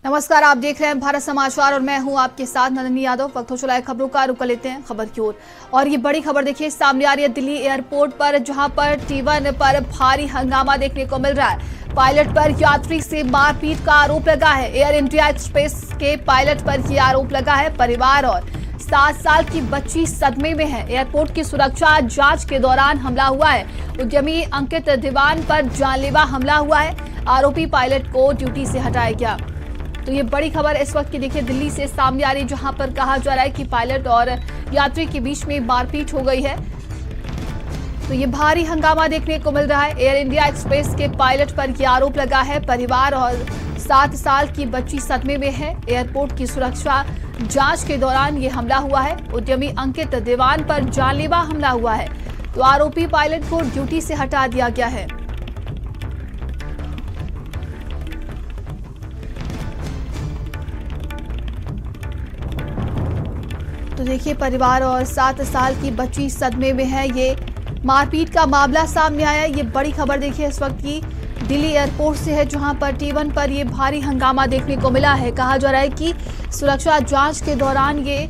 नमस्कार, आप देख रहे हैं भारत समाचार और मैं हूं आपके साथ नंदिनी यादव। वक्त हो चला है खबरों का, रुक लेते हैं खबर की ओर। और ये बड़ी खबर देखिए सामने आ रही है दिल्ली एयरपोर्ट पर, जहां पर T1 पर भारी हंगामा देखने को मिल रहा है। पायलट पर यात्री से मारपीट का आरोप लगा है। एयर इंडिया एक्सप्रेस के पायलट पर यह आरोप लगा है। परिवार और 7 साल की बच्ची सदमे में है। एयरपोर्ट की सुरक्षा जांच के दौरान हमला हुआ है। उद्यमी अंकित दीवान पर जानलेवा हमला हुआ है। आरोपी पायलट को ड्यूटी से हटाया गया। तो ये बड़ी खबर इस वक्त की देखिए दिल्ली से सामने आ रही है, जहां पर कहा जा रहा है कि पायलट और यात्री के बीच में मारपीट हो गई है। तो ये भारी हंगामा देखने को मिल रहा है। एयर इंडिया एक्सप्रेस के पायलट पर यह आरोप लगा है। परिवार और 7 साल की बच्ची सदमे में है। एयरपोर्ट की सुरक्षा जांच के दौरान ये हमला हुआ है। उद्यमी अंकित दीवान पर जानलेवा हमला हुआ है। तो आरोपी पायलट को ड्यूटी से हटा दिया गया है। तो देखिए परिवार और 7 साल की बच्ची सदमे में है। ये मारपीट का मामला सामने आया है। ये बड़ी खबर देखिए इस वक्त की दिल्ली एयरपोर्ट से है, जहां पर T1 पर ये भारी हंगामा देखने को मिला है। कहा जा रहा है कि सुरक्षा जांच के दौरान ये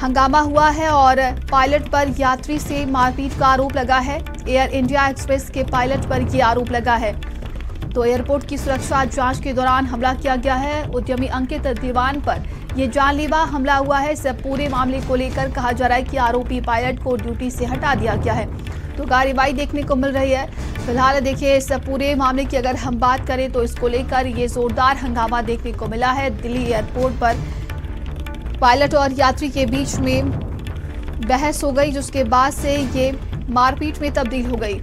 हंगामा हुआ है और पायलट पर यात्री से मारपीट का आरोप लगा है। एयर इंडिया एक्सप्रेस के पायलट पर ये आरोप लगा है। तो एयरपोर्ट की सुरक्षा जांच के दौरान हमला किया गया है। उद्यमी अंकित दीवान पर ये जानलेवा हमला हुआ है। इस पूरे मामले को लेकर कहा जा रहा है कि आरोपी पायलट को ड्यूटी से हटा दिया गया है। तो कार्रवाई देखने को मिल रही है। फिलहाल देखिए इस पूरे मामले की अगर हम बात करें तो इसको लेकर ये जोरदार हंगामा देखने को मिला है। दिल्ली एयरपोर्ट पर पायलट और यात्री के बीच में बहस हो गई, जिसके बाद से ये मारपीट में तब्दील हो गई।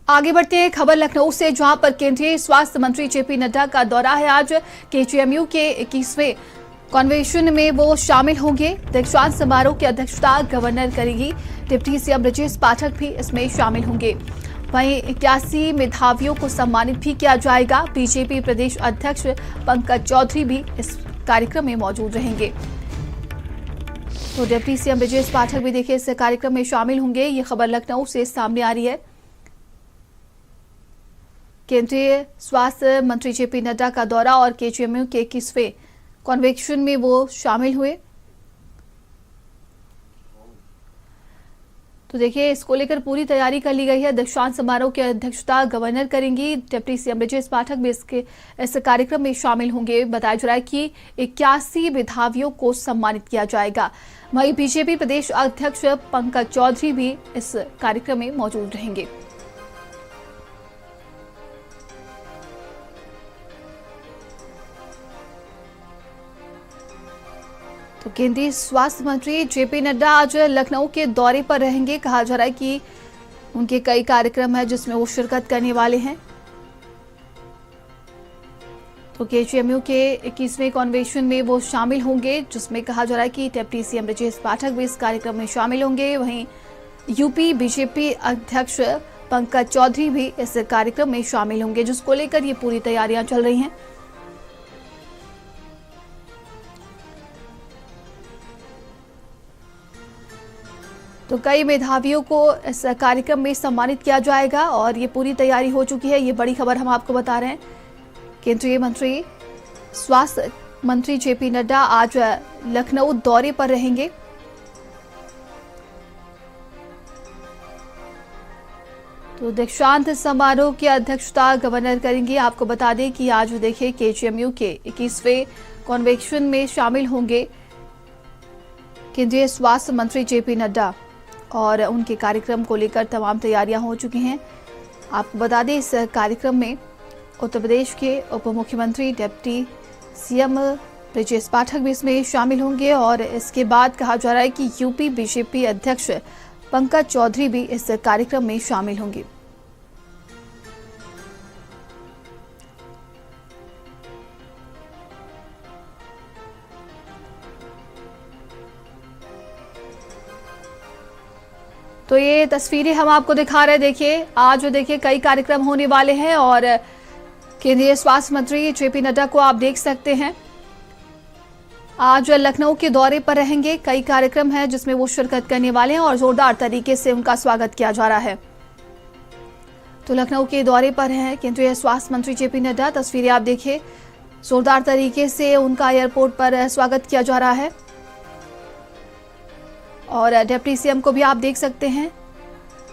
आगे बढ़ते हैं खबर लखनऊ से, जहां पर केंद्रीय स्वास्थ्य मंत्री जेपी नड्डा का दौरा है। आज KGMU के 21वें कन्वेंशन में वो शामिल होंगे। दीक्षांत समारोह की अध्यक्षता गवर्नर करेगी। डिप्टी CM ब्रजेश पाठक भी इसमें शामिल होंगे। वहीं 81 मेधावियों को सम्मानित भी किया जाएगा। बीजेपी प्रदेश अध्यक्ष पंकज चौधरी भी इस कार्यक्रम में मौजूद रहेंगे। तो डिप्टी CM ब्रजेश पाठक भी देखिए इस कार्यक्रम में शामिल होंगे। ये खबर लखनऊ से सामने आ रही है। केंद्रीय स्वास्थ्य मंत्री जेपी नड्डा का दौरा और KGMU के 21वें कन्वेंशन में वो शामिल हुए। तो देखिए इसको लेकर पूरी तैयारी कर ली गई है। दीक्षांत समारोह की अध्यक्षता गवर्नर करेंगी। डिप्टी CM ब्रजेश पाठक भी इस कार्यक्रम में शामिल होंगे। बताया जा रहा है कि 81 मेधावियों को सम्मानित किया जाएगा। वहीं बीजेपी प्रदेश अध्यक्ष पंकज चौधरी भी इस कार्यक्रम में मौजूद रहेंगे। तो केंद्रीय स्वास्थ्य मंत्री जेपी नड्डा आज लखनऊ के दौरे पर रहेंगे। कहा जा रहा है कि उनके कई कार्यक्रम है जिसमें वो शिरकत करने वाले हैं। तो KGMU के 21वें कन्वेंशन में वो शामिल होंगे, जिसमें कहा जा रहा है कि डिप्टी CM ब्रजेश पाठक भी इस कार्यक्रम में शामिल होंगे। वहीं यूपी बीजेपी अध्यक्ष पंकज चौधरी भी इस कार्यक्रम में शामिल होंगे, जिसको लेकर ये पूरी तैयारियां चल रही हैं। तो कई मेधावियों को इस कार्यक्रम में सम्मानित किया जाएगा और ये पूरी तैयारी हो चुकी है। ये बड़ी खबर हम आपको बता रहे हैं। केंद्रीय मंत्री स्वास्थ्य मंत्री जेपी नड्डा आज लखनऊ दौरे पर रहेंगे। तो दीक्षांत समारोह की अध्यक्षता गवर्नर करेंगे। आपको बता दें कि आज देखिए KGMU के 21वें कन्वेंशन में शामिल होंगे केंद्रीय स्वास्थ्य मंत्री जेपी नड्डा और उनके कार्यक्रम को लेकर तमाम तैयारियां हो चुकी हैं। आपको बता दें इस कार्यक्रम में उत्तर प्रदेश के उप मुख्यमंत्री डिप्टी CM ब्रजेश पाठक भी इसमें शामिल होंगे और इसके बाद कहा जा रहा है कि यूपी बीजेपी अध्यक्ष पंकज चौधरी भी इस कार्यक्रम में शामिल होंगे। तो ये तस्वीरें हम आपको दिखा रहे हैं। देखिए आज देखिए कई कार्यक्रम होने वाले हैं और केंद्रीय स्वास्थ्य मंत्री जेपी नड्डा को आप देख सकते हैं। आज लखनऊ के दौरे पर रहेंगे। कई कार्यक्रम हैं जिसमें वो शिरकत करने वाले हैं और जोरदार तरीके से उनका स्वागत किया जा रहा है। तो लखनऊ के दौरे पर हैं केंद्रीय स्वास्थ्य मंत्री जेपी नड्डा। तस्वीरें आप देखिए, जोरदार तरीके से उनका एयरपोर्ट पर स्वागत किया जा रहा है और डिप्टी सीएम को भी आप देख सकते हैं।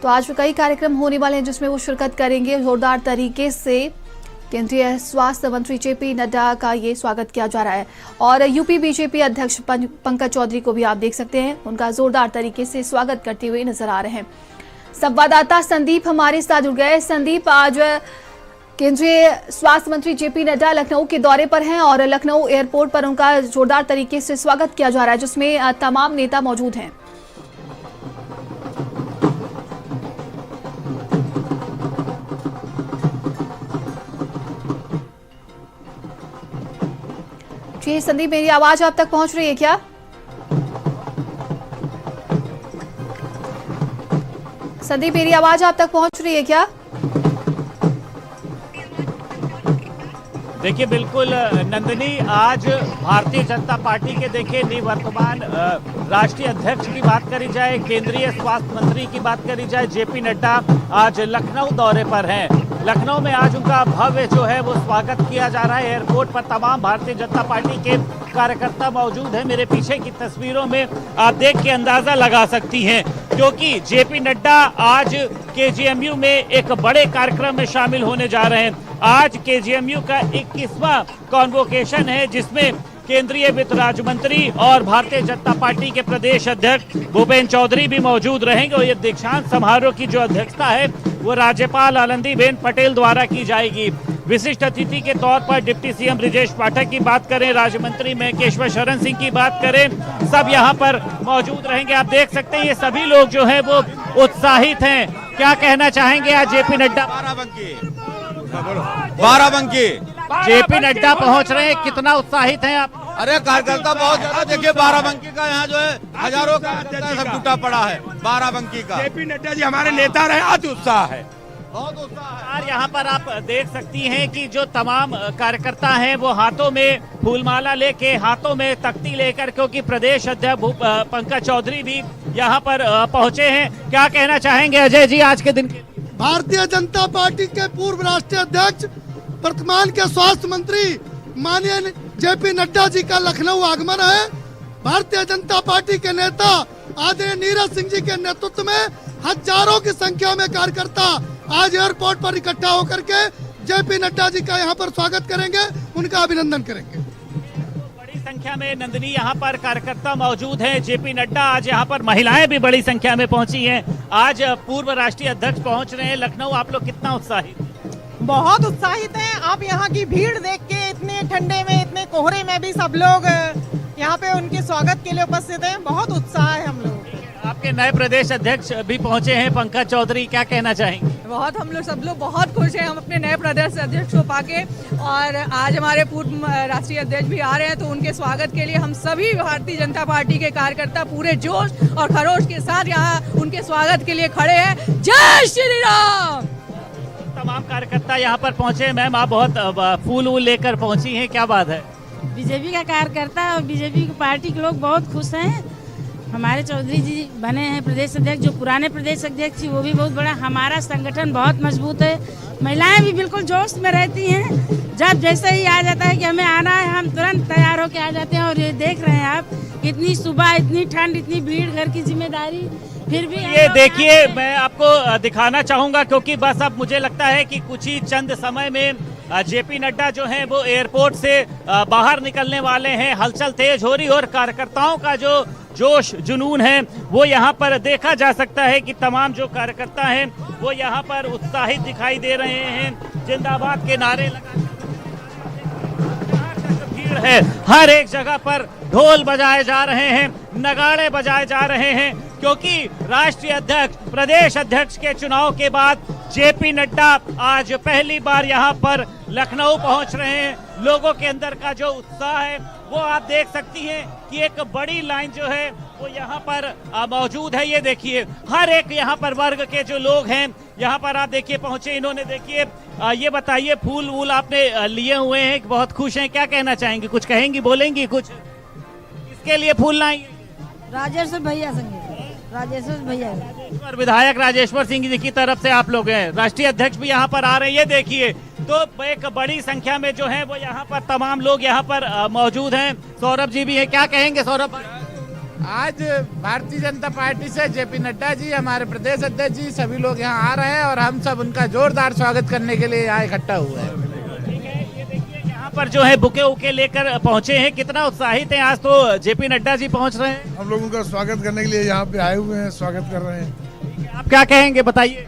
तो आज कई कार्यक्रम होने वाले हैं जिसमें वो शिरकत करेंगे। जोरदार तरीके से केंद्रीय स्वास्थ्य मंत्री जेपी नड्डा का ये स्वागत किया जा रहा है और यूपी बीजेपी अध्यक्ष पंकज चौधरी को भी आप देख सकते हैं, उनका जोरदार तरीके से स्वागत करते हुए नजर आ रहे हैं। संवाददाता संदीप हमारे साथ जुड़ गए। संदीप, आज केंद्रीय स्वास्थ्य मंत्री जेपी नड्डा लखनऊ के दौरे पर हैं और लखनऊ एयरपोर्ट पर उनका जोरदार तरीके से स्वागत किया जा रहा है जिसमें तमाम नेता मौजूद हैं। जी संदीप, मेरी आवाज आप तक पहुंच रही है क्या? संदीप, मेरी आवाज आप तक पहुंच रही है क्या? देखिए बिल्कुल नंदिनी, आज भारतीय जनता पार्टी के देखिए निवर्तमान राष्ट्रीय अध्यक्ष की बात करी जाए, केंद्रीय स्वास्थ्य मंत्री की बात करी जाए, जेपी नड्डा आज लखनऊ दौरे पर हैं। लखनऊ में आज उनका भव्य जो है वो स्वागत किया जा रहा है। एयरपोर्ट पर तमाम भारतीय जनता पार्टी के कार्यकर्ता मौजूद हैं। मेरे पीछे की तस्वीरों में आप देख के अंदाजा लगा सकती हैं, क्योंकि जेपी नड्डा आज केजीएमयू में एक बड़े कार्यक्रम में शामिल होने जा रहे हैं। आज केजीएमयू का 21वां कॉन्वोकेशन है जिसमें केंद्रीय वित्त राज्य मंत्री और भारतीय जनता पार्टी के प्रदेश अध्यक्ष भूपेंद्र चौधरी भी मौजूद रहेंगे और ये दीक्षांत समारोह की जो अध्यक्षता है वो राज्यपाल आनंदीबेन पटेल द्वारा की जाएगी। विशिष्ट अतिथि के तौर पर डिप्टी सीएम ब्रिजेश पाठक की बात करें, राज्य मंत्री महेकेश्वर शरण सिंह की बात करें, सब यहाँ पर मौजूद रहेंगे। आप देख सकते हैं ये सभी लोग जो है वो उत्साहित हैं। क्या कहना चाहेंगे आज जेपी नड्डा? बाराबंकी जेपी नड्डा पहुंच रहे हैं, कितना उत्साहित हैं आप? अरे कार्यकर्ता बहुत ज्यादा, देखिए बाराबंकी का यहाँ जो है हजारों कार्यकर्ता सब टूटा पड़ा है। बाराबंकी का जेपी नड्डा जी हमारे नेता रहे, अति उत्साह है, बहुत उत्साह है। यहाँ पर आप देख सकती हैं कि जो तमाम कार्यकर्ता हैं वो हाथों में फूलमाला लेके, हाथों में तख्ती लेकर, क्योंकि प्रदेश अध्यक्ष पंकज चौधरी भी यहाँ पर पहुंचे हैं। क्या कहना चाहेंगे अजय जी आज के दिन के? भारतीय जनता पार्टी के पूर्व राष्ट्रीय अध्यक्ष, वर्तमान के स्वास्थ्य मंत्री माननीय जेपी नड्डा जी का लखनऊ आगमन है। भारतीय जनता पार्टी के नेता आदरणीय नीरज सिंह जी के नेतृत्व में हजारों की संख्या में कार्यकर्ता आज एयरपोर्ट पर इकट्ठा होकर के जेपी नड्डा जी का यहाँ पर स्वागत करेंगे, उनका अभिनंदन करेंगे। बड़ी संख्या में नंदिनी यहाँ पर कार्यकर्ता मौजूद हैं। जेपी नड्डा आज यहाँ पर, महिलाएं भी बड़ी संख्या में पहुंची हैं। आज पूर्व राष्ट्रीय अध्यक्ष पहुंच रहे हैं लखनऊ। आप लोग कितना उत्साहित? बहुत उत्साहित हैं। आप यहाँ की भीड़ देख के, इतने ठंडे में, इतने कोहरे में भी सब लोग यहाँ पे उनके स्वागत के लिए उपस्थित हैं। बहुत उत्साह है हम लोग। आपके नए प्रदेश अध्यक्ष भी पहुंचे हैं पंकज चौधरी, क्या कहना चाहेंगे? बहुत, हम लोग सब लोग बहुत खुश हैं हम अपने नए प्रदेश अध्यक्ष को पाके, और आज हमारे पूर्व राष्ट्रीय अध्यक्ष भी आ रहे हैं, तो उनके स्वागत के लिए हम सभी भारतीय जनता पार्टी के कार्यकर्ता पूरे जोश और खरोश के साथ यहाँ उनके स्वागत के लिए खड़े हैं। जय श्री राम। तमाम कार्यकर्ता यहाँ पर पहुंचे। मैम, आप बहुत फूल वूल लेकर पहुंची हैं, क्या बात है? बीजेपी का कार्यकर्ता और बीजेपी की पार्टी के लोग बहुत खुश हैं। हमारे चौधरी जी बने हैं प्रदेश अध्यक्ष, जो पुराने प्रदेश अध्यक्ष थी वो भी बहुत बड़ा। हमारा संगठन बहुत मजबूत है। महिलाएं भी बिल्कुल जोश में रहती हैं। जब जैसे ही आ जाता है कि हमें आना है, हम तुरंत तैयार होकर आ जाते हैं। और ये देख रहे हैं आप, इतनी सुबह, इतनी ठंड, इतनी भीड़, घर की जिम्मेदारी, फिर भी ये देखिए, मैं आपको दिखाना चाहूंगा क्योंकि बस अब मुझे लगता है कि कुछ ही चंद समय में जेपी नड्डा जो हैं वो एयरपोर्ट से बाहर निकलने वाले हैं। हलचल तेज हो रही और कार्यकर्ताओं का जो जोश जुनून है वो यहाँ पर देखा जा सकता है कि तमाम जो कार्यकर्ता हैं वो यहाँ पर उत्साहित दिखाई दे रहे हैं। जिंदाबाद के नारे लगा, भीड़ है, हर एक जगह पर ढोल बजाए जा रहे हैं, नगाड़े बजाए जा रहे हैं, क्योंकि राष्ट्रीय अध्यक्ष, प्रदेश अध्यक्ष के चुनाव के बाद जेपी नड्डा आज पहली बार यहाँ पर लखनऊ पहुंच रहे हैं। लोगों के अंदर का जो उत्साह है वो आप देख सकती हैं कि एक बड़ी लाइन जो है वो यहाँ पर मौजूद है। ये देखिए, हर एक यहाँ पर वर्ग के जो लोग हैं यहाँ पर आप देखिए पहुंचे। इन्होंने देखिए, ये बताइए, फूल वूल आपने लिए हुए हैं, बहुत खुश हैं, क्या कहना चाहेंगी? कुछ कहेंगी, बोलेंगी कुछ? किसके लिए फूल लाई? राजेश्वर भैया संगे, राजेश्वर भैया। राजेश्वर विधायक राजेश्वर सिंह जी की तरफ से आप लोग हैं, राष्ट्रीय अध्यक्ष भी यहाँ पर आ रहे हैं। ये देखिए तो एक बड़ी संख्या में जो है वो यहाँ पर तमाम लोग यहाँ पर मौजूद हैं। सौरभ जी भी है, क्या कहेंगे सौरभ? आज भारतीय जनता पार्टी से जेपी नड्डा जी, हमारे प्रदेश अध्यक्ष जी, सभी लोग यहाँ आ रहे हैं और हम सब उनका जोरदार स्वागत करने के लिए यहाँ इकट्ठा हुए हैं। ठीक है, ये देखिए यहाँ पर जो है बुके उके लेकर पहुँचे हैं, कितना उत्साहित हैं। आज तो जेपी नड्डा जी पहुँच रहे हैं, हम लोग उनका स्वागत करने के लिए यहाँ पे आए हुए हैं, स्वागत कर रहे हैं। आप क्या कहेंगे बताइए?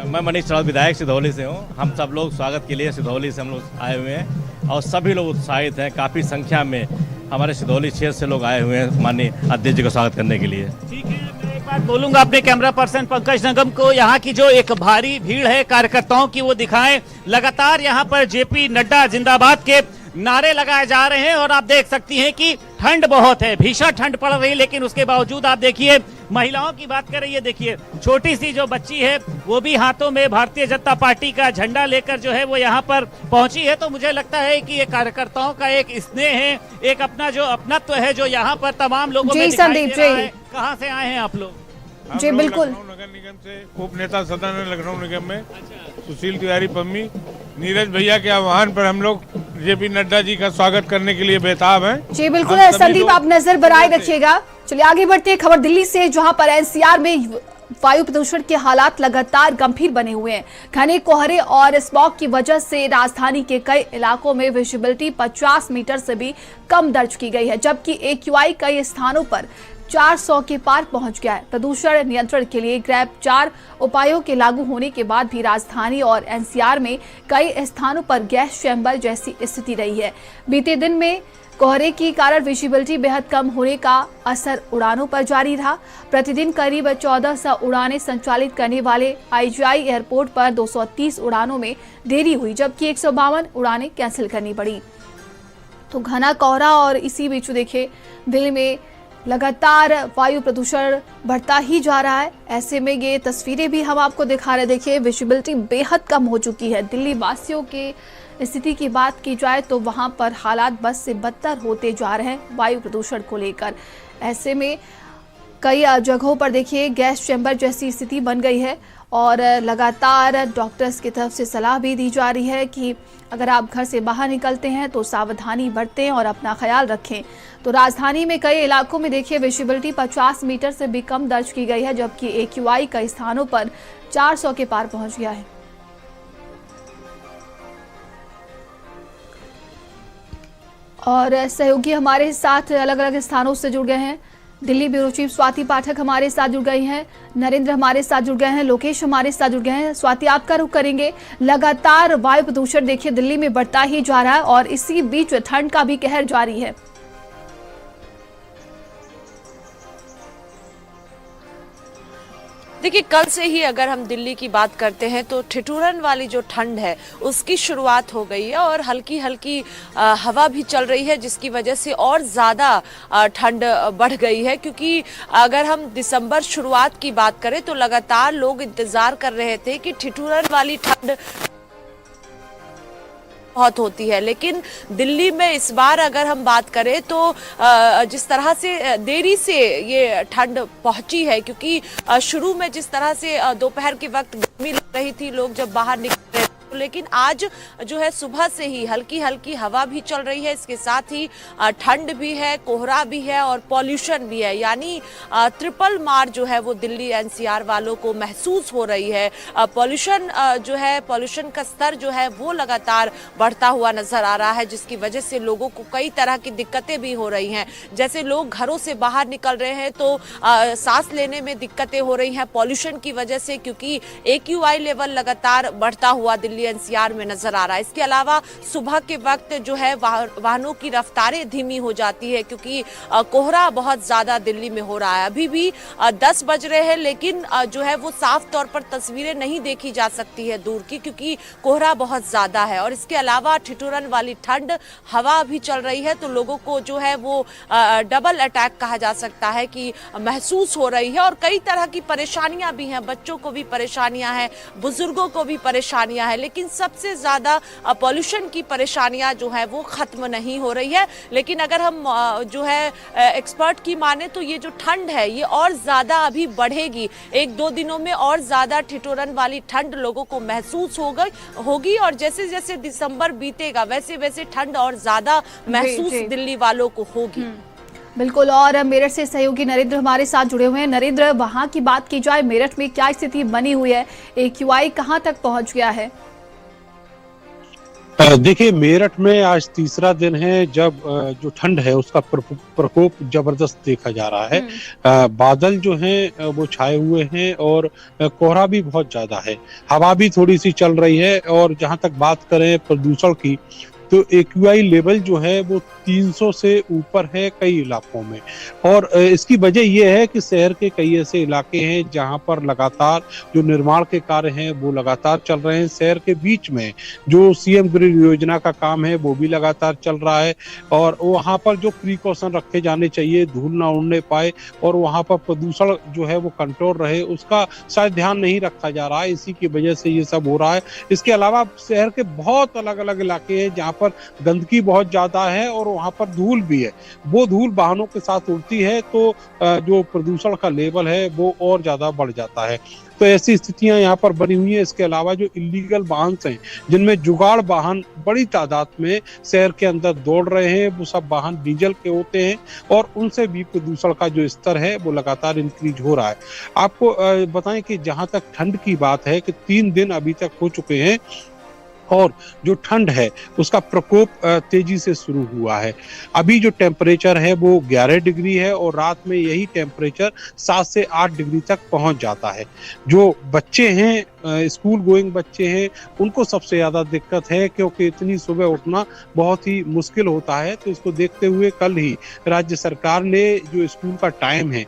मैं मनीष राउत विधायक सिधौली से हूँ। हम सब लोग स्वागत के लिए सिधौली से हम लोग आए हुए हैं और सभी लोग उत्साहित हैं। काफ़ी संख्या में हमारे सिधौली क्षेत्र से लोग आए हुए हैं माननीय अध्यक्ष जी का स्वागत करने के लिए। ठीक है, मैं एक बात बोलूंगा अपने कैमरा पर्सन पंकज नगम को, यहाँ की जो एक भारी भीड़ है कार्यकर्ताओं की वो दिखाएं। लगातार यहाँ पर जेपी नड्डा जिंदाबाद के नारे लगाए जा रहे हैं और आप देख सकती हैं कि ठंड बहुत है, भीषण ठंड पड़ रही है, लेकिन उसके बावजूद आप देखिए महिलाओं की बात करें, ये देखिए छोटी सी जो बच्ची है वो भी हाथों में भारतीय जनता पार्टी का झंडा लेकर जो है वो यहाँ पर पहुंची है। तो मुझे लगता है कि ये कार्यकर्ताओं का एक स्नेह है, एक अपना जो अपनत्व है जो यहाँ पर तमाम लोगों में दिखाई दे रहा है। कहाँ से आए हैं आप लोग? जी बिल्कुल, नगर निगम से उप नेता सदन है लखनऊ निगम में सुशील तिवारी पम्मी, नीरज भैया के आह्वान पर हम लोग जेपी नड्डा जी का स्वागत करने के लिए बेताब हैं। जी बिल्कुल संदीप, आप नजर बनाए रखिएगा। चलिए आगे बढ़ते हैं खबर दिल्ली से, जहां पर एनसीआर में वायु प्रदूषण के हालात लगातार गंभीर बने हुए हैं। घने कोहरे और स्मॉग की वजह से राजधानी के कई इलाकों में विजिबिलिटी 50 मीटर से भी कम दर्ज की गई है, जबकि AQI कई स्थानों पर 400 के पार पहुंच गया है। प्रदूषण नियंत्रण के लिए ग्रैप 4 उपायों के लागू होने के बाद भी राजधानी और एनसीआर में कई स्थानों पर गैस चैम्बर जैसी स्थिति रही है। बीते दिन में कोहरे के कारण विजिबिलिटी बेहद कम होने का असर उड़ानों पर जारी रहा। प्रतिदिन करीब 1400 उड़ानें संचालित करने वाले IGI एयरपोर्ट पर 230 उड़ानों में देरी हुई, जबकि 152 उड़ानें कैंसिल करनी पड़ी। तो घना कोहरा और इसी बीच देखिए दिल्ली में लगातार वायु प्रदूषण बढ़ता ही जा रहा है। ऐसे में ये तस्वीरें भी हम आपको दिखा रहे, देखिए विजिबिलिटी बेहद कम हो चुकी है। दिल्ली वासियों के स्थिति की बात की जाए तो वहां पर हालात बद से बदतर होते जा रहे हैं वायु प्रदूषण को लेकर। ऐसे में कई जगहों पर देखिए गैस चैम्बर जैसी स्थिति बन गई है और लगातार डॉक्टर्स की तरफ से सलाह भी दी जा रही है कि अगर आप घर से बाहर निकलते हैं तो सावधानी बरतें और अपना ख्याल रखें। तो राजधानी में कई इलाकों में देखिए विजिबिलिटी 50 मीटर से भी कम दर्ज की गई है, जबकि AQI कई स्थानों पर 400 के पार पहुंच गया है। और सहयोगी हमारे साथ अलग अलग स्थानों से जुड़ गए हैं। दिल्ली ब्यूरो चीफ स्वाति पाठक हमारे साथ जुड़ गई हैं, नरेंद्र हमारे साथ जुड़ गए हैं, लोकेश हमारे साथ जुड़ गए हैं। स्वाति, आपका रुख करेंगे। लगातार वायु प्रदूषण देखिए दिल्ली में बढ़ता ही जा रहा है और इसी बीच ठंड का भी कहर जारी है। देखिए कल से ही अगर हम दिल्ली की बात करते हैं तो ठिठुरन वाली जो ठंड है उसकी शुरुआत हो गई है और हल्की हल्की हवा भी चल रही है, जिसकी वजह से और ज़्यादा ठंड बढ़ गई है। क्योंकि अगर हम दिसंबर शुरुआत की बात करें तो लगातार लोग इंतज़ार कर रहे थे कि ठिठुरन वाली ठंड बहुत होती है, लेकिन दिल्ली में इस बार अगर हम बात करें तो जिस तरह से देरी से ये ठंड पहुंची है, क्योंकि शुरू में जिस तरह से दोपहर के वक्त गर्मी लग रही थी, लोग जब बाहर निकल रहे थे, लेकिन आज जो है सुबह से ही हल्की हल्की हवा भी चल रही है, इसके साथ ही ठंड भी है, कोहरा भी है और पॉल्यूशन भी है। यानी ट्रिपल मार जो है वो दिल्ली एनसीआर वालों को महसूस हो रही है। पॉल्यूशन जो है, पॉल्यूशन का स्तर जो है वो लगातार बढ़ता हुआ नजर आ रहा है, जिसकी वजह से लोगों को कई तरह की दिक्कतें भी हो रही हैं। जैसे लोग घरों से बाहर निकल रहे हैं तो सांस लेने में दिक्कतें हो रही हैं पॉल्यूशन की वजह से, क्योंकि AQI लेवल लगातार बढ़ता हुआ दिल्ली एनसीआर में नजर आ रहा है। इसके अलावा सुबह के वक्त जो है वाहनों की रफ्तारें धीमी हो जाती है, क्योंकि कोहरा बहुत ज्यादा दिल्ली में हो रहा है। अभी भी 10 बज रहे हैं, लेकिन जो है वो साफ तौर पर तस्वीरें नहीं देखी जा सकती है दूर की, क्योंकि कोहरा बहुत ज्यादा है। और इसके अलावा ठिठुरन वाली ठंड हवा भी चल रही है, तो लोगों को जो है वो डबल अटैक कहा जा सकता है कि महसूस हो रही है। और कई तरह की परेशानियां भी हैं, बच्चों को भी परेशानियां हैं, बुजुर्गों को भी परेशानियां हैं। लेकिन सबसे ज्यादा पॉल्यूशन की परेशानियां जो है वो खत्म नहीं हो रही है। लेकिन अगर हम जो है एक्सपर्ट की माने तो ये जो ठंड है ये और ज्यादा अभी बढ़ेगी, 1-2 दिनों में और ज्यादा ठिठुरन वाली ठंड लोगों को महसूस होगी और जैसे जैसे दिसंबर बीतेगा वैसे वैसे ठंड और ज्यादा महसूस दिल्ली वालों को होगी। बिल्कुल। और मेरठ से सहयोगी नरेंद्र हमारे साथ जुड़े हुए हैं। नरेंद्र, वहां की बात की जाए, मेरठ में क्या स्थिति बनी हुई है, AQI कहां तक पहुंच गया है? देखिए, मेरठ में आज तीसरा दिन है जब जो ठंड है उसका प्रकोप जबरदस्त देखा जा रहा है। बादल जो हैं वो छाए हुए हैं और कोहरा भी बहुत ज्यादा है, हवा भी थोड़ी सी चल रही है। और जहां तक बात करें प्रदूषण की तो AQI लेवल जो है वो 300 से ऊपर है कई इलाकों में। और इसकी वजह यह है कि शहर के कई ऐसे इलाके हैं जहां पर लगातार जो निर्माण के कार्य हैं वो लगातार चल रहे हैं। शहर के बीच में जो CM ग्रिड योजना का काम है वो भी लगातार चल रहा है और वहां पर जो प्रिकॉशन रखे जाने चाहिए, धूल ना उड़ने पाए और वहां पर प्रदूषण जो है वो कंट्रोल रहे, उसका शायद ध्यान नहीं रखा जा रहा है। इसी की वजह से ये सब हो रहा है। इसके अलावा शहर के बहुत अलग अलग इलाके हैं जहाँ पर गंदगी बहुत ज्यादा है और वहां पर धूल भी है। वो धूल वाहनों के साथ उड़ती है तो जो प्रदूषण का लेवल है वो और ज्यादा बढ़ जाता है। तो ऐसी स्थितियां यहाँ पर बनी हुई हैं। इसके अलावा जो इलीगल वाहन हैं जिनमें जुगाड़ वाहन बड़ी तादाद में शहर के अंदर दौड़ रहे हैं, वो सब वाहन डीजल के होते हैं और उनसे भी प्रदूषण का जो स्तर है वो लगातार इंक्रीज हो रहा है। आपको बताएं कि जहां तक ठंड की बात है कि 3 दिन अभी तक हो चुके हैं और जो ठंड है उसका प्रकोप तेजी से शुरू हुआ है। अभी जो टेम्परेचर है वो 11 डिग्री है और रात में यही टेम्परेचर 7 से 8 डिग्री तक पहुंच जाता है। जो बच्चे हैं, स्कूल गोइंग बच्चे हैं, उनको सबसे ज्यादा दिक्कत है क्योंकि इतनी सुबह उठना बहुत ही मुश्किल होता है। तो इसको देखते हुए कल ही राज्य सरकार ने जो स्कूल का टाइम है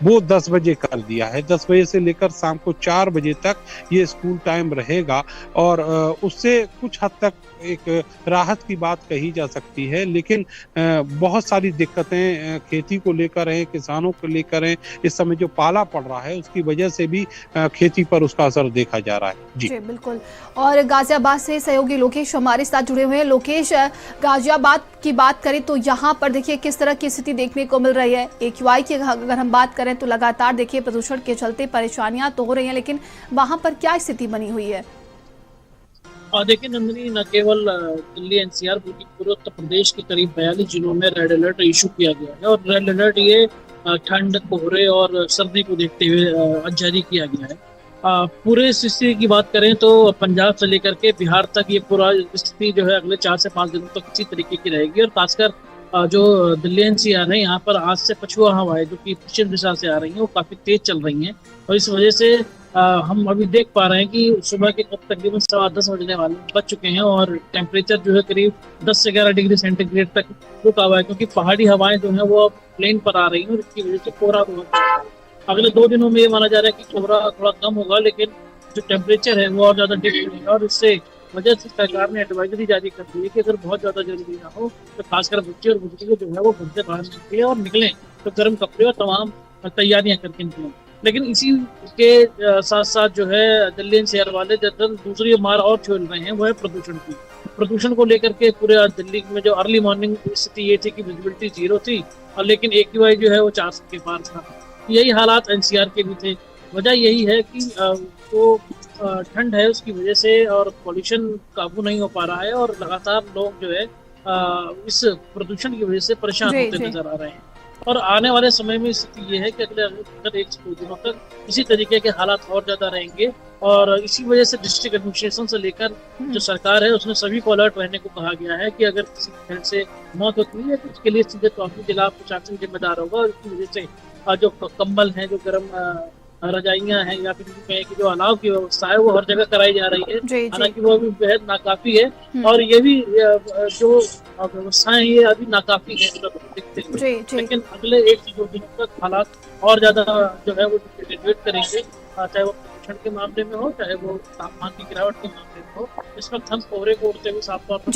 वो 10 बजे कर दिया है। 10 बजे से लेकर शाम को 4 बजे तक ये स्कूल टाइम रहेगा और उससे कुछ हद तक एक राहत की बात कही जा सकती है। लेकिन बहुत सारी दिक्कतें खेती को लेकर हैं, किसानों को लेकर हैं। इस समय जो पाला पड़ रहा है उसकी वजह से भी खेती पर उसका असर देखा जा रहा है। जी बिल्कुल। और गाजियाबाद से सहयोगी लोकेश हमारे साथ जुड़े हुए हैं। लोकेश, गाजियाबाद की बात करें तो यहाँ पर देखिए किस तरह की स्थिति देखने को मिल रही है। AQI की अगर हम बात करें तो लगातार देखिए प्रदूषण के चलते परेशानियां तो हो रही हैं, लेकिन वहां पर क्या स्थिति बनी हुई है? और देखिए नंदिनी, न केवल दिल्ली NCR बल्कि पूरे उत्तर प्रदेश के करीब 42 जिलों में रेड अलर्ट इशू किया गया है। और रेड अलर्ट ये ठंड, कोहरे और सर्दी को देखते हुए जारी किया गया है। पूरे स्थिति की बात करें तो पंजाब से लेकर के बिहार तक ये पूरा स्थिति जो है अगले 4 से 5 दिनों तक इसी तरीके की रहेगी। और खासकर जो दिल्ली NCR है यहाँ पर आज से पछुआ हवाएं जो कि पश्चिम दिशा से आ रही हैं वो काफी तेज चल रही हैं। और इस वजह से हम अभी देख पा रहे हैं कि सुबह के तकरीबन 10:15 बजने वाले बज चुके हैं और टेम्परेचर जो है करीब 10 से 11 डिग्री सेंटीग्रेड तक रुका हुआ है, क्योंकि पहाड़ी हवाएं जो है वो प्लेन पर आ रही हैं और इसकी वजह से कोहरा बहुत। अगले 2 दिनों में ये माना जा रहा है कि कोहरा थोड़ा कम होगा, लेकिन जो टेम्परेचर है वो और ज्यादा डिप होगा। और इससे वजह से सरकार ने एडवाइजरी जारी कर दी है कि अगर बहुत ज्यादा जरूरी ना हो तो खासकर बच्चे और बुजुर्ग जो है वो घर से बाहर निकले और निकलें तो गर्म कपड़े और तमाम तैयारियां करके निकलें। लेकिन इसी के साथ साथ जो है दिल्ली NCR वाले दरअसल दूसरी मार और झेल रहे हैं, वो है प्रदूषण की। प्रदूषण को लेकर के पूरे दिल्ली में जो अर्ली मॉर्निंग स्थिति ये थी कि विजिबिलिटी 0 थी और लेकिन AQI जो है वो 400 के पार था। यही हालात NCR के भी थे। वजह यही है कि जो ठंड है उसकी वजह से और पॉल्यूशन काबू नहीं हो पा रहा है और लगातार लोग जो है इस प्रदूषण की वजह से परेशान होते नजर आ रहे हैं। और आने वाले समय में स्थिति ये है कि अगले 1 से 2 दिनों तक इसी तरीके के हालात और ज्यादा रहेंगे। और इसी वजह से डिस्ट्रिक्ट एडमिनिस्ट्रेशन से लेकर जो सरकार है उसने सभी को अलर्ट रहने को कहा गया है कि अगर किसी ठंड से मौत होती है तो उसके लिए सीधे तौर पर जिला प्रशासन जिम्मेदार होगा। और इसकी वजह से जो कंबल है, जो गर्म रजाइयां हैं या फिर कि जो अलाव की व्यवस्था है वो हर जगह कराई जा रही है, हालांकि वो अभी बेहद नाकाफी है। और ये भी जो व्यवस्थाएं ये अभी नाकाफी है दिखते हुए, लेकिन अगले 1 से 2 दिनों तक हालात और ज्यादा जो है वो डिटेरियोरेट करेंगे, चाहे वो प्रदूषण के मामले में हो चाहे वो तापमान की गिरावट के मामले में हो। इस वक्त हम कोहरे को उड़ते हुए साफ तौर पर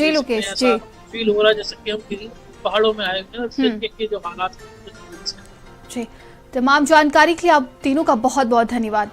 फील हो रहा है जैसे कि हम किसी पहाड़ों में आए हुए हैं और इस तरीके के जो हालात जी। तमाम जानकारी के लिए आप तीनों का बहुत बहुत धन्यवाद।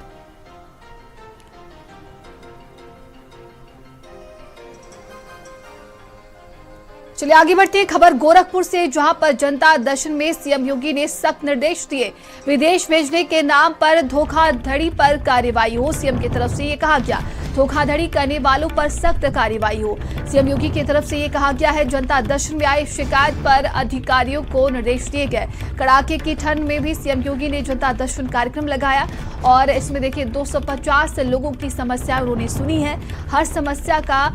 चलिए आगे बढ़ते हैं। खबर गोरखपुर से, जहां पर जनता दर्शन में सीएम योगी ने सख्त निर्देश दिए। विदेश भेजने के नाम पर धोखाधड़ी पर कार्रवाई हो, सीएम की तरफ से ये कहा गया। धोखाधड़ी करने वालों पर सख्त कार्रवाई हो, सीएम योगी की तरफ से ये कहा गया है। जनता दर्शन में आई शिकायत पर अधिकारियों को निर्देश दिए गए। कड़ाके की ठंड में भी सीएम योगी ने जनता दर्शन कार्यक्रम लगाया और इसमें देखिए 250 लोगों की समस्या उन्होंने सुनी है। हर समस्या का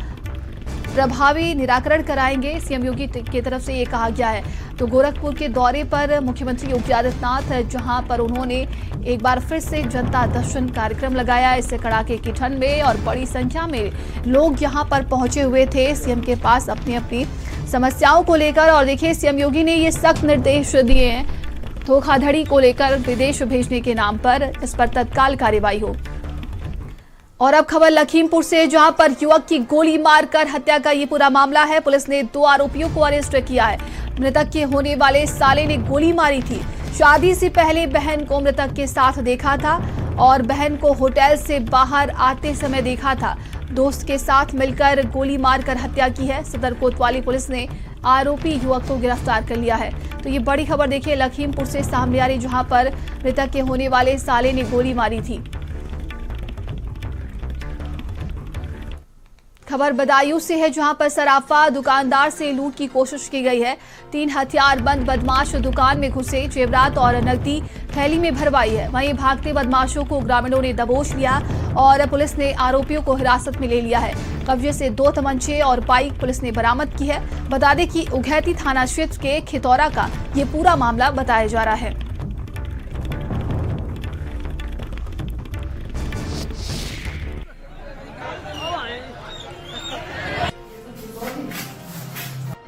प्रभावी निराकरण कराएंगे, सीएम योगी की तरफ से ये कहा गया है। तो गोरखपुर के दौरे पर मुख्यमंत्री योगी आदित्यनाथ, जहां पर उन्होंने एक बार फिर से जनता दर्शन कार्यक्रम लगाया। इससे कड़ाके की ठंड में और बड़ी संख्या में लोग यहां पर पहुंचे हुए थे सीएम के पास अपनी अपनी समस्याओं को लेकर। और देखिए सीएम योगी ने ये सख्त निर्देश दिए हैं, धोखाधड़ी को लेकर विदेश भेजने के नाम पर इस पर तत्काल कार्रवाई हो। और अब खबर लखीमपुर से, जहां पर युवक की गोली मारकर हत्या का ये पूरा मामला है। पुलिस ने 2 आरोपियों को अरेस्ट किया है। मृतक के होने वाले साले ने गोली मारी थी। शादी से पहले बहन को मृतक के साथ देखा था और बहन को होटल से बाहर आते समय देखा था। दोस्त के साथ मिलकर गोली मारकर हत्या की है। सदर कोतवाली पुलिस ने आरोपी युवक को गिरफ्तार कर लिया है। तो ये बड़ी खबर देखिए लखीमपुर से सामने आ रही, जहां पर मृतक के होने वाले साले ने गोली मारी थी। खबर बदायूं से है, जहां पर सराफा दुकानदार से लूट की कोशिश की गई है। 3 हथियारबंद बदमाश दुकान में घुसे, जेवरात और नकदी थैली में भरवाई है। वहीं भागते बदमाशों को ग्रामीणों ने दबोच लिया और पुलिस ने आरोपियों को हिरासत में ले लिया है। कब्जे से 2 तमंचे और बाइक पुलिस ने बरामद की है। बता दें कि उघैती थाना क्षेत्र के खितौरा का ये पूरा मामला बताया जा रहा है।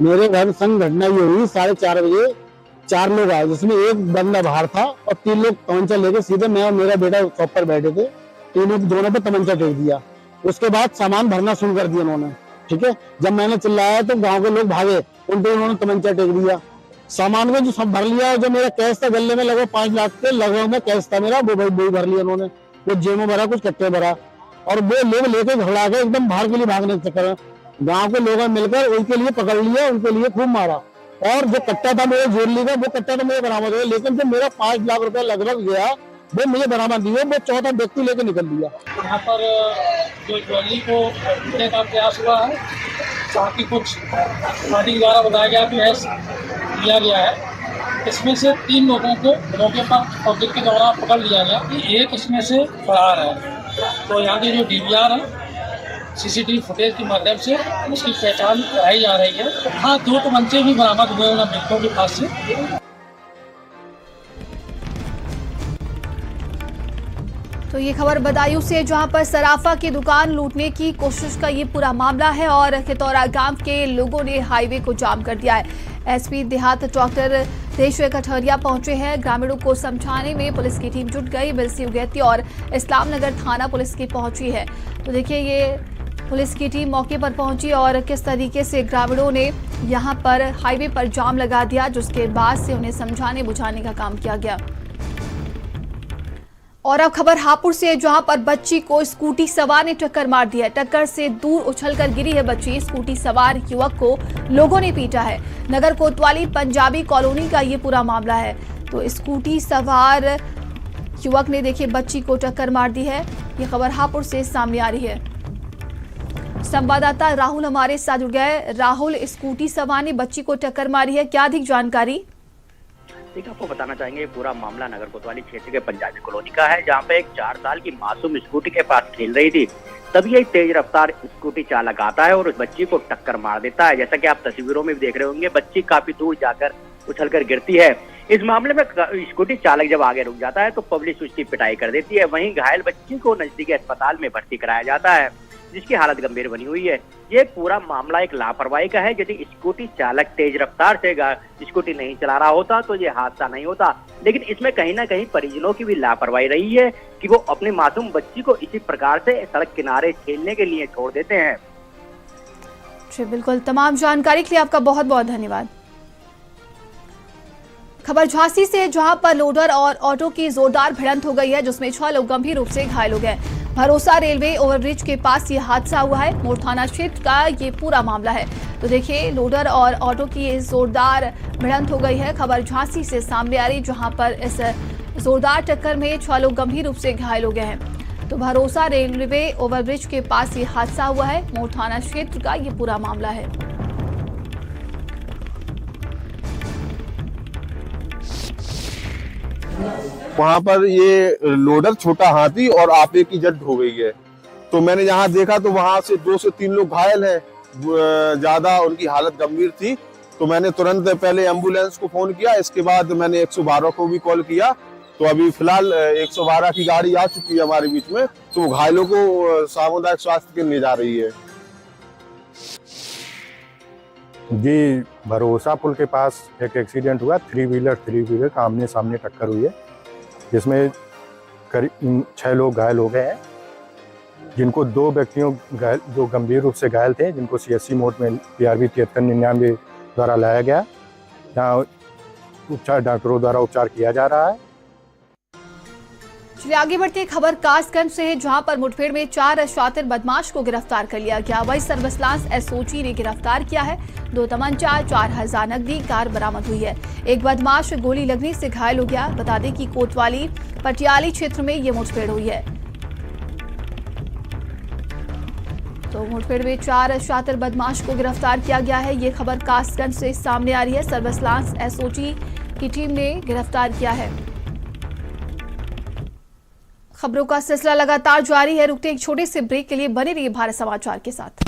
मेरे घर संग घटना ये हुई 4:30 बजे। 4 लोग आए, जिसमें एक बंदा बाहर था और 3 लोग तमंचा लेके सीधे मैं और मेरा बेटा शॉप पर बैठे थे। दोनों पे तमंचा टेक दिया। उसके बाद सामान भरना शुरू कर दिया उन्होंने। ठीक है, जब मैंने चिल्लाया तो गांव के लोग भागे, उल्टे उन्होंने तमंचा टेक दिया। सामान को जो सब भर लिया, जो मेरा कैश था गले में लगभग 5 लाख के लगभग में कैश था मेरा, वो भर लिया उन्होंने। वो जेब में भरा, कुछ कट्टे भरा और वो लोग लेके घबरा के एकदम बाहर के लिए भागने के चक्कर में गांव के लोगों ने मिलकर उनके लिए पकड़ लिया, उनके लिए खूब मारा। और जो कट्टा था मेरे ज्वेलरी का, वो कट्टा तो मेरे बरामद हुआ, लेकिन जो मेरा 5 लाख रुपया लगभग गया वो मुझे बरामद दिया। वो 4था व्यक्ति लेके निकल लिया। यहाँ पर जो ज्वेलरी को लूटने का प्रयास हुआ है, साथ ही कुछ पार्टी द्वारा बताया गया कि लिया गया है। इसमें से 3 लोगों को मौके पर पब्लिक के द्वारा पकड़ लिया गया कि एक इसमें से फरार है। तो यहाँ के जो DVR है, CCTV फुटेज के माध्यम से उसकी पहचान कराई जा रही है। हाँ, 2 तमंचे भी बरामद हुए उन व्यक्तियों के पास से। तो ये खबर बदायूं से, जहां पर सराफा की दुकान लूटने की कोशिश का ये पूरा मामला है और खितौरा गांव के लोगों ने हाईवे को जाम कर दिया है। SP देहात डॉक्टर देशवे कठरिया पहुंचे हैं। ग्रामीणों को समझाने में पुलिस की टीम जुट गई। बिलसी उगैती और इस्लाम नगर थाना पुलिस की पहुंची है। तो देखिए ये पुलिस की टीम मौके पर पहुंची और किस तरीके से ग्रामीणों ने यहां पर हाईवे पर जाम लगा दिया, जिसके बाद से उन्हें समझाने बुझाने का काम किया गया। और अब खबर हापुड़ से, जहां पर बच्ची को स्कूटी सवार ने टक्कर मार दी है। टक्कर से दूर उछलकर गिरी है बच्ची। स्कूटी सवार युवक को लोगों ने पीटा है। नगर कोतवाली पंजाबी कॉलोनी का ये पूरा मामला है। तो स्कूटी सवार युवक ने देखिए बच्ची को टक्कर मार दी है। ये खबर हापुड़ से सामने आ रही है। संवाददाता राहुल हमारे साथ जुड़ गए। राहुल, स्कूटी सवार ने बच्ची को टक्कर मारी है, क्या अधिक जानकारी? देखिए, आपको बताना चाहेंगे पूरा मामला नगर कोतवाली क्षेत्र के पंजाबी कॉलोनी का है, जहां पे एक 4 साल की मासूम स्कूटी के पास खेल रही थी। तभी एक तेज रफ्तार स्कूटी चालक आता है और उस बच्ची को टक्कर मार देता है। जैसा कि आप तस्वीरों में भी देख रहे होंगे, बच्ची काफी दूर जाकर उछलकर गिरती है। इस मामले में स्कूटी चालक जब आगे रुक जाता है तो पब्लिक उसकी पिटाई कर देती है। वहीं घायल बच्ची को नजदीकी अस्पताल में भर्ती कराया जाता है, जिसकी हालत गंभीर बनी हुई है। ये पूरा मामला एक लापरवाही का है। यदि स्कूटी चालक तेज रफ्तार से स्कूटी नहीं चला रहा होता तो ये हादसा नहीं होता, लेकिन इसमें कहीं ना कहीं परिजनों की भी लापरवाही रही है कि वो अपनी मासूम बच्ची को इसी प्रकार से सड़क किनारे खेलने के लिए छोड़ देते हैं। जी बिल्कुल, तमाम जानकारी के लिए आपका बहुत बहुत धन्यवाद। खबर झांसी से, जहां पर लोडर और ऑटो की जोरदार भिड़ंत हो गई है, जिसमें 6 लोग गंभीर रूप से घायल हो गए। भरोसा रेलवे ओवरब्रिज के पास ये हादसा हुआ है। मोड़ थाना क्षेत्र का ये पूरा मामला है। तो देखिए, लोडर और ऑटो की जोरदार भिड़ंत हो गई है। खबर झांसी से सामने आ रही, जहां पर इस जोरदार टक्कर में 6 लोग गंभीर रूप से घायल हो गए हैं। तो भरोसा रेलवे ओवरब्रिज के पास ये हादसा हुआ है। मोड़ थाना क्षेत्र का ये पूरा मामला है। वहाँ पर ये लोडर छोटा हाथी और आपे की जट हो गई है। तो मैंने यहाँ देखा तो वहाँ से 2 से 3 लोग घायल हैं, ज्यादा उनकी हालत गंभीर थी। तो मैंने तुरंत पहले एम्बुलेंस को फोन किया, इसके बाद मैंने 112 को भी कॉल किया। तो अभी फिलहाल 112 की गाड़ी आ चुकी है हमारे बीच में, तो वो घायलों को सामुदायिक स्वास्थ्य केंद्र ले जा रही है। जी, भरोसा पुल के पास एक एक्सीडेंट हुआ। 3 व्हीलर का आमने सामने टक्कर हुई है, जिसमें करीब 6 लोग घायल हो गए हैं, जिनको 2 व्यक्तियों जो गंभीर रूप से घायल थे, जिनको CSC मोड में PRV 7399 द्वारा लाया गया। यहाँ डॉक्टरों द्वारा उपचार किया जा रहा है। चलिए आगे बढ़ते हैं। खबर कासगंज से है, जहां पर मुठभेड़ में 4 शातिर बदमाश को गिरफ्तार कर लिया गया। वही सर्विलांस SOG ने गिरफ्तार किया है। 2 तमंचा, 4000 नकदी, कार बरामद हुई है। एक बदमाश गोली लगने से घायल हो गया। बता दें कि कोतवाली पटियाली क्षेत्र में ये मुठभेड़ हुई है। तो मुठभेड़ में 4 शातिर बदमाश को गिरफ्तार किया गया है। ये खबर कासगंज से सामने आ रही है। सर्विलांस SOG की टीम ने गिरफ्तार किया है। खबरों का सिलसिला लगातार जारी है। रुकते एक छोटे से ब्रेक के लिए, बने रहिए भारत समाचार के साथ।